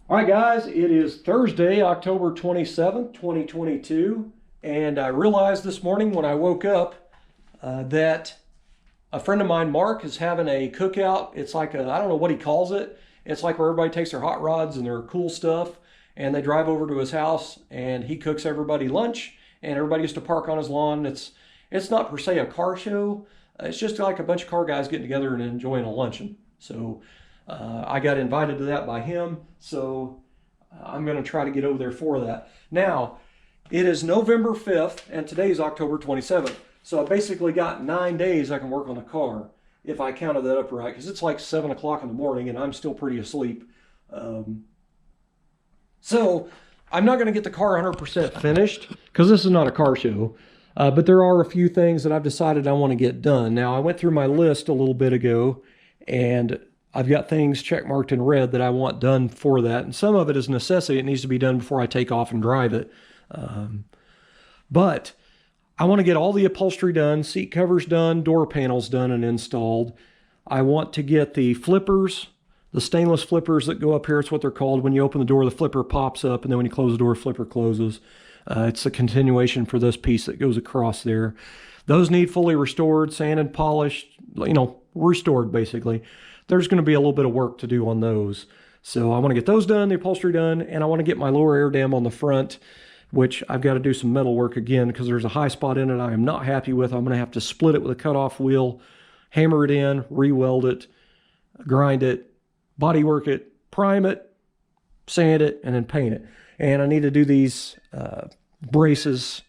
All right, guys, it is Thursday, October 27th, 2022, and I realized this morning when I woke up that a friend of mine, Mark, is having a cookout. It's like I don't know what he calls it. It's like where everybody takes their hot rods and their cool stuff, and they drive over to his house, and he cooks everybody lunch, and everybody gets to park on his lawn. It's not per se a car show. It's just like a bunch of car guys getting together and enjoying a luncheon. So I got invited to that by him, so I'm going to try to get over there for that. Now, it is November 5th, and today is October 27th. So I basically got 9 days I can work on the car, if I counted that up right, because it's like 7 o'clock in the morning, and I'm still pretty asleep. So I'm not going to get the car 100% finished, because this is not a car show. But there are a few things that I've decided I want to get done. Now, I went through my list a little bit ago, and I've got things checkmarked in red that I want done for that. And some of it is necessity. It needs to be done before I take off and drive it. But I want to get all the upholstery done, seat covers done, door panels done and installed. I want to get the flippers, the stainless flippers that go up here. It's what they're called. When you open the door, the flipper pops up, and then when you close the door, the flipper closes. It's a continuation for this piece that goes across there. Those need fully restored, sanded, polished, restored basically. There's going to be a little bit of work to do on those. So I want to get those done, the upholstery done, and I want to get my lower air dam on the front, which I've got to do some metal work again because there's a high spot in it I am not happy with. I'm going to have to split it with a cutoff wheel, hammer it in, re-weld it, grind it, body work it, prime it, sand it, and then paint it. And I need to do these braces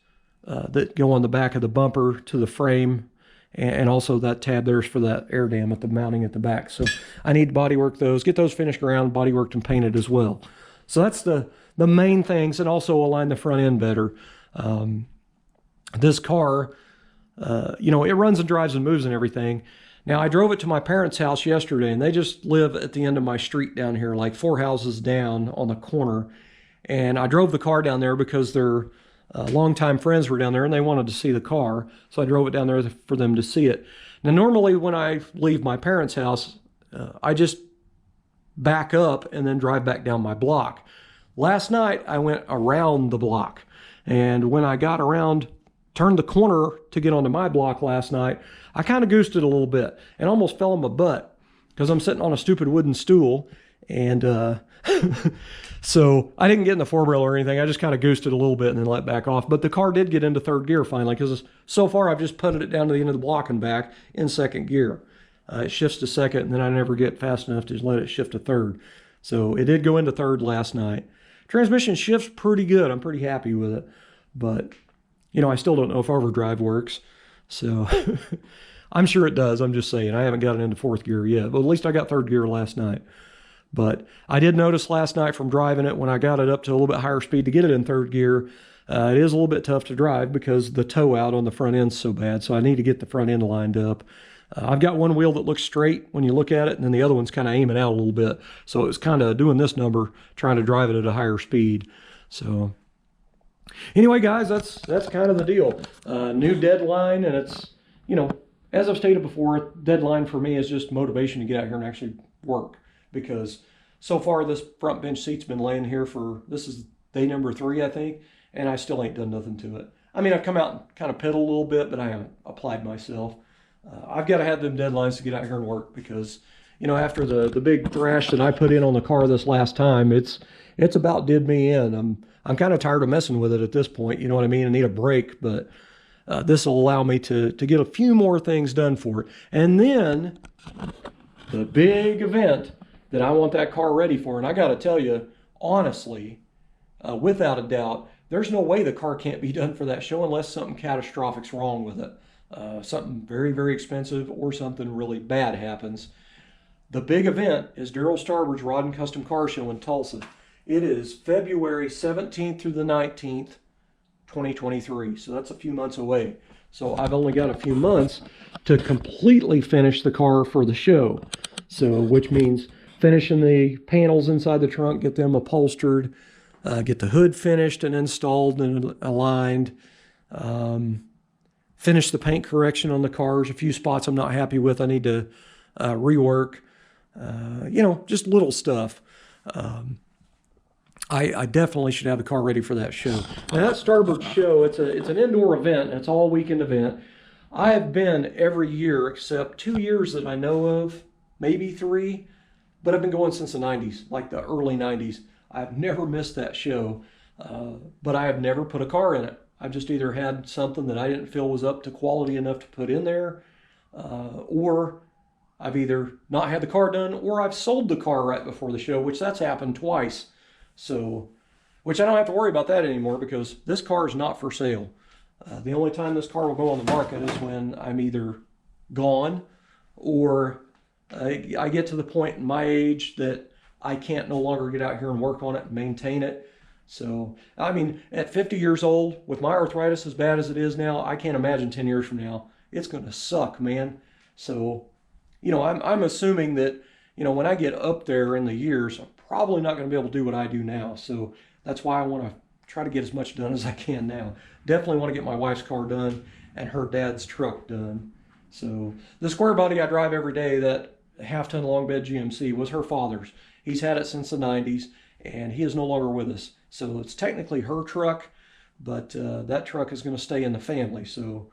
that go on the back of the bumper to the frame, and also that tab there's for that air dam at the mounting at the back. So I need to body work those, get those finished around, body worked and painted as well. So that's the main things, and also align the front end better. This car, it runs and drives and moves and everything. Now, I drove it to my parents' house yesterday, and they just live at the end of my street down here, like 4 houses down on the corner. And I drove the car down there because their longtime friends were down there, and they wanted to see the car. So I drove it down there for them to see it. Now, normally when I leave my parents' house, I just back up and then drive back down my block. Last night, I went around the block. And when I got around, turned the corner to get onto my block last night, I kind of goosed it a little bit and almost fell on my butt because I'm sitting on a stupid wooden stool. And so I didn't get in the four rail or anything. I just kind of goosed it a little bit and then let back off. But the car did get into third gear finally, because so far I've just putted it down to the end of the block and back in second gear. It shifts to second, and then I never get fast enough to let it shift to third. So it did go into third last night. Transmission shifts pretty good. I'm pretty happy with it. But, I still don't know if overdrive works. So I'm sure it does. I'm just saying. I haven't got it into fourth gear yet. But at least I got third gear last night. But I did notice last night from driving it, when I got it up to a little bit higher speed to get it in third gear, it is a little bit tough to drive because the toe out on the front end's so bad. So I need to get the front end lined up. I've got one wheel that looks straight when you look at it, and then the other one's kind of aiming out a little bit. So it was kind of doing this number, trying to drive it at a higher speed. So anyway, guys, that's kind of the deal. New deadline, and it's, as I've stated before, deadline for me is just motivation to get out here and actually work. Because so far this front bench seat's been laying here this is day number 3, I think, and I still ain't done nothing to it. I mean, I've come out and kind of pedaled a little bit, but I haven't applied myself. I've got to have them deadlines to get out here and work because, after the big thrash that I put in on the car this last time, it's about did me in. I'm kind of tired of messing with it at this point, you know what I mean? I need a break, but this will allow me to get a few more things done for it. And then the big event that I want that car ready for, and I got to tell you, honestly, without a doubt, there's no way the car can't be done for that show unless something catastrophic's wrong with it. Something very, very expensive or something really bad happens. The big event is Daryl Starboard's Rod and Custom Car Show in Tulsa. It is February 17th through the 19th, 2023. So that's a few months away. So I've only got a few months to completely finish the car for the show. So, which means finishing the panels inside the trunk, get them upholstered, get the hood finished and installed and aligned, finish the paint correction on the cars. A few spots I'm not happy with, I need to rework. Just little stuff. I definitely should have the car ready for that show. Now that Starboard show, it's an indoor event. It's all weekend event. I have been every year except 2 years that I know of, maybe 3, but I've been going since the 90s, like the early 90s. I've never missed that show, but I have never put a car in it. I've just either had something that I didn't feel was up to quality enough to put in there, or I've either not had the car done, or I've sold the car right before the show, which that's happened twice. So, which I don't have to worry about that anymore because this car is not for sale. The only time this car will go on the market is when I'm either gone or I get to the point in my age that I can't no longer get out here and work on it and maintain it. So, I mean, at 50 years old, with my arthritis as bad as it is now, I can't imagine 10 years from now. It's going to suck, man. So, you know, I'm assuming that, you know, when I get up there in the years, I'm probably not going to be able to do what I do now. So that's why I want to try to get as much done as I can now. Definitely want to get my wife's car done and her dad's truck done. So the square body I drive every day, that half-ton long bed GMC, was her father's. He's had it since the 90s and he is no longer with us. So it's technically her truck, but that truck is going to stay in the family. So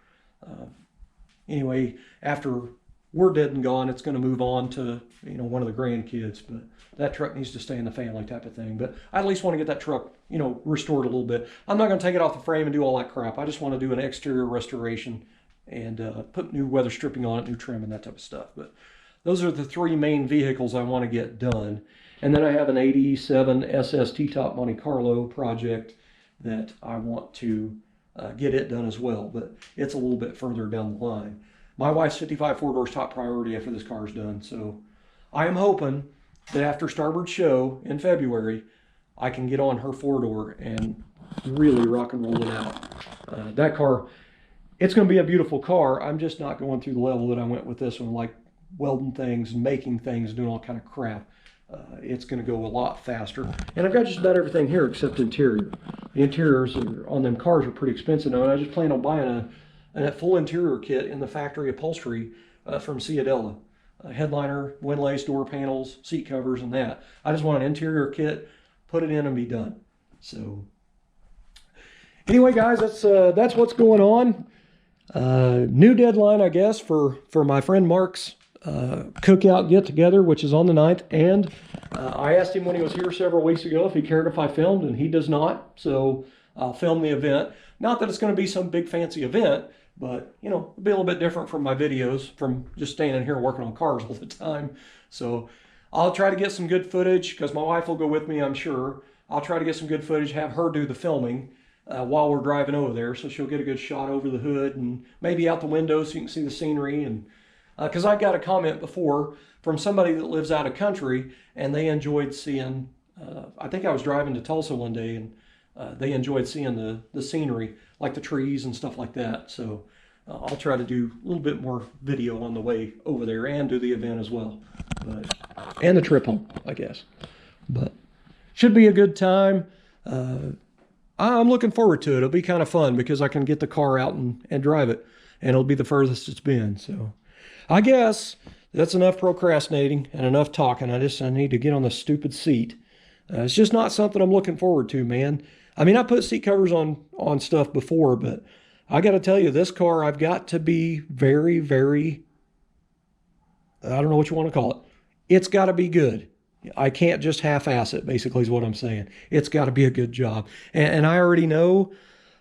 anyway, after we're dead and gone, it's going to move on to, you know, one of the grandkids, but that truck needs to stay in the family type of thing. But I at least want to get that truck, you know, restored a little bit. I'm not going to take it off the frame and do all that crap. I just want to do an exterior restoration and put new weather stripping on it, new trim and that type of stuff. But those are the 3 main vehicles I want to get done. And then I have an 87 SS T-Top Monte Carlo project that I want to get it done as well, but it's a little bit further down the line. My wife's 55 4-door's top priority after this car is done. So I am hoping that after Starboard show in February, I can get on her 4-door and really rock and roll it out. That car, it's going to be a beautiful car. I'm just not going through the level that I went with this one, like welding things, making things, doing all kind of crap. It's going to go a lot faster. And I've got just about everything here except interior. The interiors on them cars are pretty expensive now, and I just plan on buying a full interior kit in the factory upholstery from Ciadella. Headliner, windlays, door panels, seat covers, and that. I just want an interior kit, put it in and be done. So anyway, guys, that's what's going on. New deadline, I guess, for my friend Mark's cookout get-together, which is on the 9th. And I asked him when he was here several weeks ago if he cared if I filmed, and he does not. So I'll film the event. Not that it's going to be some big fancy event, but, you know, it'll be a little bit different from my videos, from just standing here working on cars all the time. So I'll try to get some good footage, because my wife will go with me, I'm sure. I'll try to get some good footage, have her do the filming while we're driving over there, so she'll get a good shot over the hood and maybe out the window so you can see the scenery. And because I got a comment before from somebody that lives out of country, and they enjoyed seeing, I think I was driving to Tulsa one day, and they enjoyed seeing the scenery, like the trees and stuff like that. So I'll try to do a little bit more video on the way over there and do the event as well. And the trip home, I guess. But should be a good time. I'm looking forward to it. It'll be kind of fun because I can get the car out and drive it. And it'll be the furthest it's been. So I guess that's enough procrastinating and enough talking. I need to get on the stupid seat. It's just not something I'm looking forward to, man. I mean, I put seat covers on stuff before, but I got to tell you, this car, I've got to be very, very, I don't know what you want to call it. It's got to be good. I can't just half-ass it, basically, is what I'm saying. It's got to be a good job. And I already know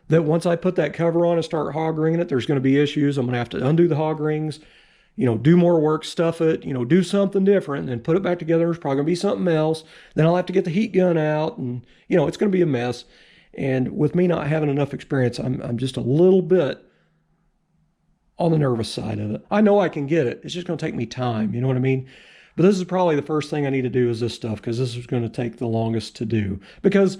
that once I put that cover on and start hog ringing it, there's going to be issues. I'm going to have to undo the hog rings, you know, do more work, stuff it, you know, do something different, and then put it back together. There's probably going to be something else. Then I'll have to get the heat gun out, and, you know, it's going to be a mess. And with me not having enough experience, I'm just a little bit on the nervous side of it. I know I can get it. It's just going to take me time. You know what I mean? But this is probably the first thing I need to do is this stuff, because this is going to take the longest to do. Because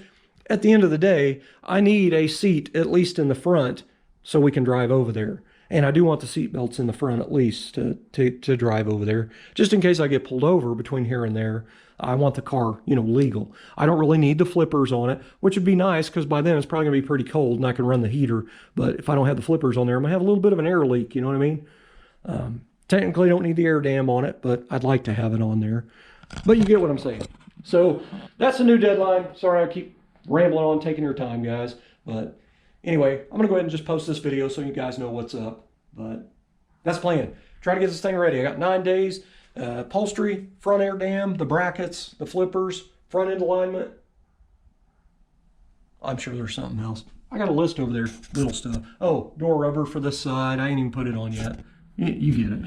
at the end of the day, I need a seat at least in the front so we can drive over there. And I do want the seat belts in the front at least to drive over there. Just in case I get pulled over between here and there, I want the car, you know, legal. I don't really need the flippers on it, which would be nice because by then it's probably going to be pretty cold and I can run the heater. But if I don't have the flippers on there, I'm going to have a little bit of an air leak, you know what I mean? Technically, I don't need the air dam on it, but I'd like to have it on there. But you get what I'm saying. So that's the new deadline. Sorry I keep rambling on, taking your time, guys. But anyway, I'm gonna go ahead and just post this video so you guys know what's up. But that's the plan. Trying to get this thing ready. I got 9 days. Upholstery, front air dam, the brackets, the flippers, front end alignment. I'm sure there's something else. I got a list over there, little stuff. Oh, door rubber for this side. I ain't even put it on yet. You get it.